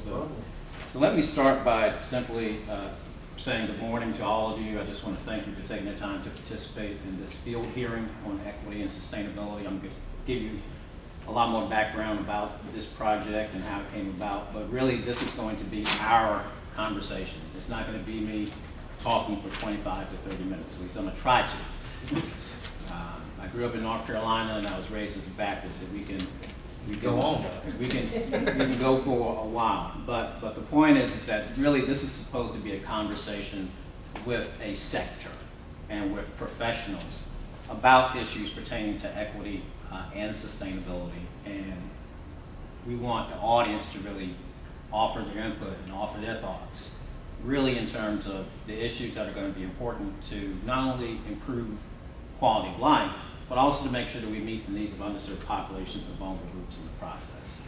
So let me start by simply saying good morning to all of you. I just want to thank you for taking the time to participate in this field hearing on equity and sustainability. I'm going to give you a lot more background about this project and how it came about, but really this is going to be our conversation. It's not going to be me talking for 25 to 30 minutes, at least I'm going to try to. I grew up in North Carolina and I was raised as a Baptist, and we can go for a while. But the point is that really this is supposed to be a conversation with a sector and with professionals about issues pertaining to equity and sustainability. And we want the audience to really offer their input and offer their thoughts, really in terms of the issues that are going to be important to not only improve quality of life, but also to make sure that we meet the needs of underserved populations and vulnerable groups in the process.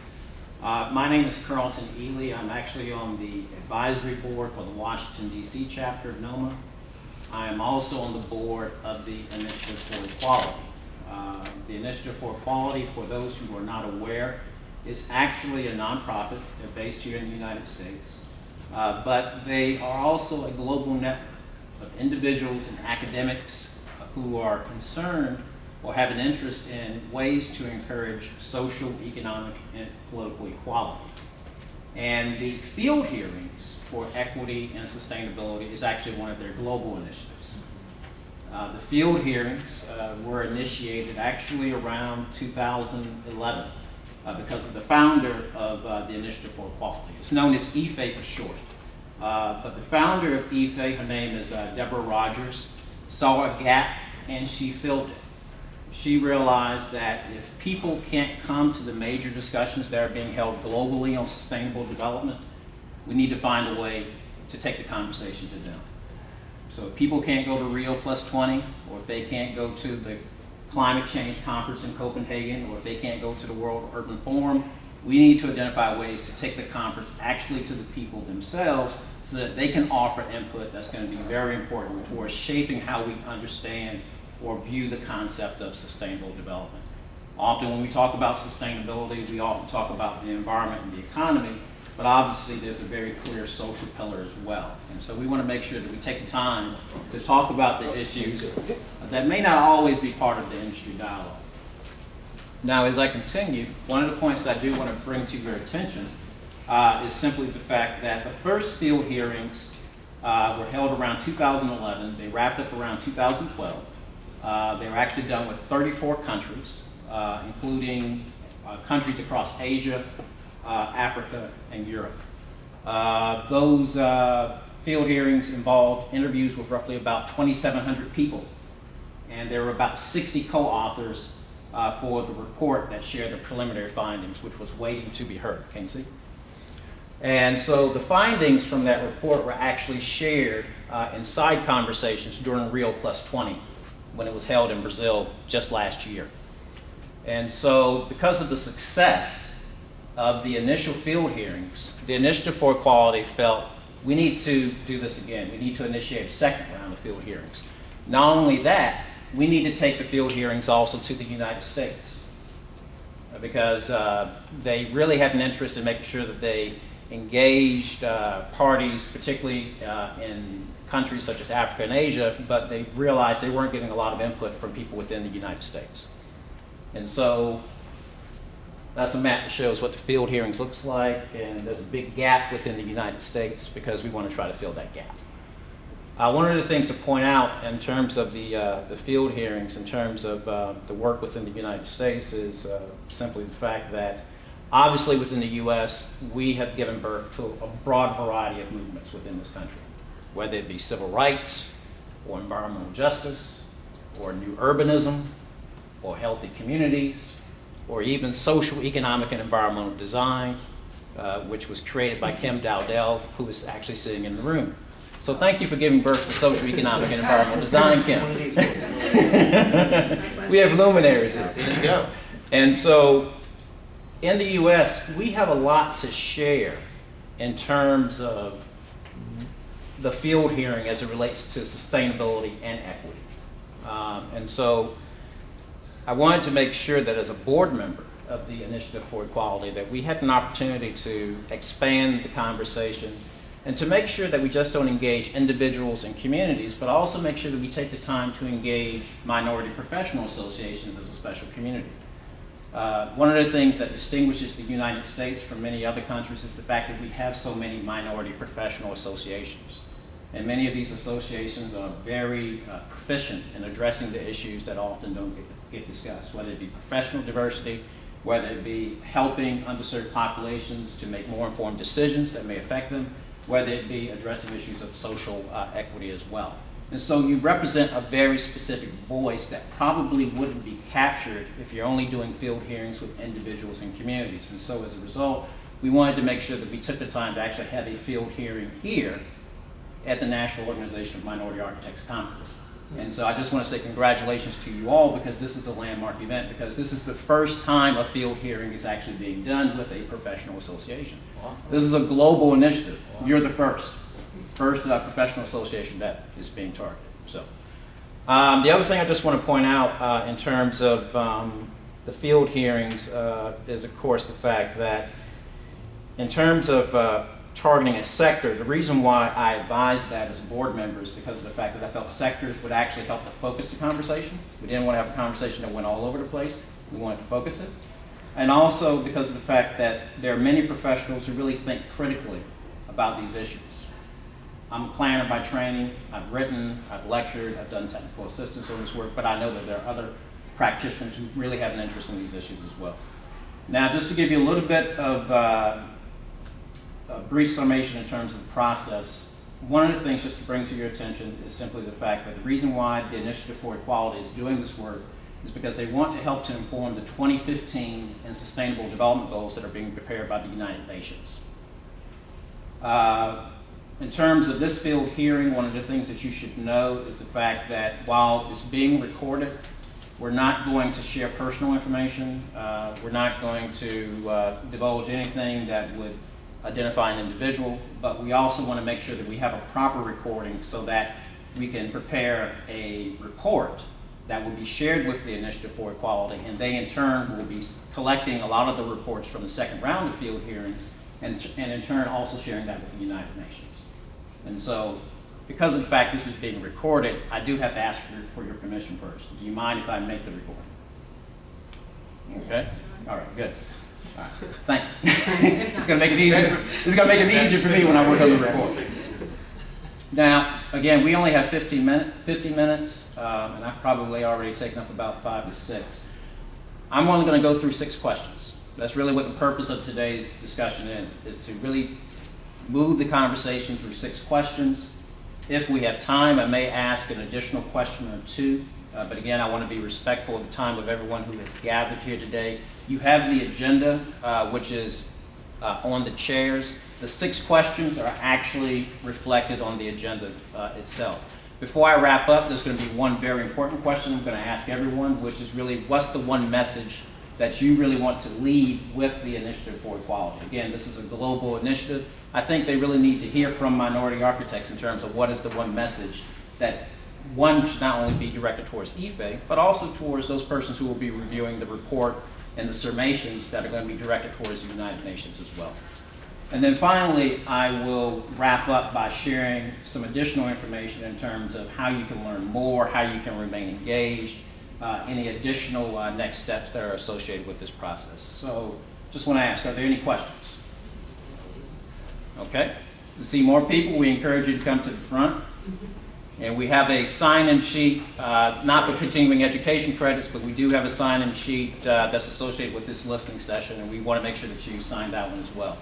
My name is Carlton Eley. I'm actually on the advisory board for the Washington, D.C. chapter of NOMA. I am also on the board of the Initiative for Equality. The Initiative for Equality, for those who are not aware, is actually a nonprofit. They're based here in the United States. But they are also a global network of individuals and academics who are concerned or have an interest in ways to encourage social, economic, and political equality. And the field hearings for equity and sustainability is actually one of their global initiatives. The field hearings were initiated actually around 2011 because of the founder of the Initiative for Equality. It's known as IFE for short. But the founder of IFE, her name is Deborah Rogers, saw a gap and she filled it. She realized that if people can't come to the major discussions that are being held globally on sustainable development, we need to find a way to take the conversation to them. So if people can't go to Rio Plus 20, or if they can't go to the climate change conference in Copenhagen, or if they can't go to the World Urban Forum, we need to identify ways to take the conference actually to the people themselves so that they can offer input that's going to be very important towards shaping how we understand or view the concept of sustainable development. Often when we talk about sustainability, we often talk about the environment and the economy, but obviously there's a very clear social pillar as well. And so we want to make sure that we take the time to talk about the issues that may not always be part of the industry dialogue. Now, as I continue, one of the points that I do want to bring to your attention is simply the fact that the first field hearings were held around 2011. They wrapped up around 2012. They were actually done with 34 countries, including countries across Asia, Africa, and Europe. Those field hearings involved interviews with roughly about 2,700 people, and there were about 60 co-authors for the report that shared the preliminary findings, which was waiting to be heard. Can you see? And so the findings from that report were actually shared in side conversations during Rio Plus 20, when it was held in Brazil just last year. And so because of the success of the initial field hearings, the Initiative for Equality felt we need to do this again. We need to initiate a second round of field hearings. Not only that, we need to take the field hearings also to the United States because they really had an interest in making sure that they engaged parties, particularly in countries such as Africa and Asia, but they realized they weren't getting a lot of input from people within the United States. And so that's a map that shows what the field hearings looks like, and there's a big gap within the United States because we want to try to fill that gap. One of the things to point out in terms of the field hearings, in terms of the work within the United States, is simply the fact that obviously within the U.S., we have given birth to a broad variety of movements within this country, whether it be civil rights, or environmental justice, or new urbanism, or healthy communities, or even social, economic, and environmental design, which was created by Kim Dowdell, who is actually sitting in the room. So thank you for giving birth to social, economic, and environmental design, Kim. We have luminaries here. There you go. And so in the U.S., we have a lot to share in terms of the field hearing as it relates to sustainability and equity. And so I wanted to make sure that as a board member, of the Initiative for Equality, that we had an opportunity to expand the conversation and to make sure that we just don't engage individuals and communities, but also make sure that we take the time to engage minority professional associations as a special community. One of the things that distinguishes the United States from many other countries is the fact that we have so many minority professional associations. And many of these associations are very proficient in addressing the issues that often don't get discussed, whether it be professional diversity, whether it be helping underserved populations to make more informed decisions that may affect them, whether it be addressing issues of social equity as well. And so you represent a very specific voice that probably wouldn't be captured if you're only doing field hearings with individuals and communities. And so as a result, we wanted to make sure that we took the time to actually have a field hearing here at the National Organization of Minority Architects Conference. And so I just want to say congratulations to you all, because this is a landmark event, because this is the first time a field hearing is actually being done with a professional association. This is a global initiative. You're the first professional association that is being targeted. So the other thing I just want to point out in terms of the field hearings is, of course, the fact that in terms of targeting a sector, the reason why I advised that as a board member is because of the fact that I felt sectors would actually help to focus the conversation. We didn't want to have a conversation that went all over the place. We wanted to focus it. And also because of the fact that there are many professionals who really think critically about these issues. I'm a planner by training. I've written, I've lectured, I've done technical assistance on this work, but I know that there are other practitioners who really have an interest in these issues as well. Now, just to give you a little bit of a brief summation in terms of the process, one of the things just to bring to your attention is simply the fact that the reason why the Initiative for Equality is doing this work is because they want to help to inform the 2015 and Sustainable Development Goals that are being prepared by the United Nations. In terms of this field hearing, one of the things that you should know is the fact that while it's being recorded, we're not going to share personal information. We're not going to divulge anything that would identify an individual, but we also want to make sure that we have a proper recording so that we can prepare a report that will be shared with the Initiative for Equality, and they in turn will be collecting a lot of the reports from the second round of field hearings, and in turn also sharing that with the United Nations. And so, because of the fact this is being recorded, I do have to ask for your permission first. Do you mind if I make the recording? Okay? All right, good. All right. Thank you. It's going to make it easier. It's going to make it easier for me when I work on the report. Now, again, we only have 50 minutes, and I've probably already taken up about 5 to 6. I'm only going to go through 6 questions. That's really what the purpose of today's discussion is to really move the conversation through 6 questions. If we have time, I may ask an additional question or 2. But again, I want to be respectful of the time of everyone who has gathered here today. You have the agenda, which is on the chairs. The 6 questions are actually reflected on the agenda itself. Before I wrap up, there's going to be one very important question I'm going to ask everyone, which is really, what's the one message that you really want to leave with the Initiative for Equality? Again, this is a global initiative. I think they really need to hear from minority architects in terms of what is the one message that one should not only be directed towards IFE, but also towards those persons who will be reviewing the report and the summations that are going to be directed towards the United Nations as well. And then finally, I will wrap up by sharing some additional information in terms of how you can learn more, how you can remain engaged, any additional next steps that are associated with this process. So just want to ask, are there any questions? Okay. To see more people, we encourage you to come to the front. And we have a sign-in sheet, not for continuing education credits, but we do have a sign-in sheet that's associated with this listening session, and we want to make sure that you sign that one as well.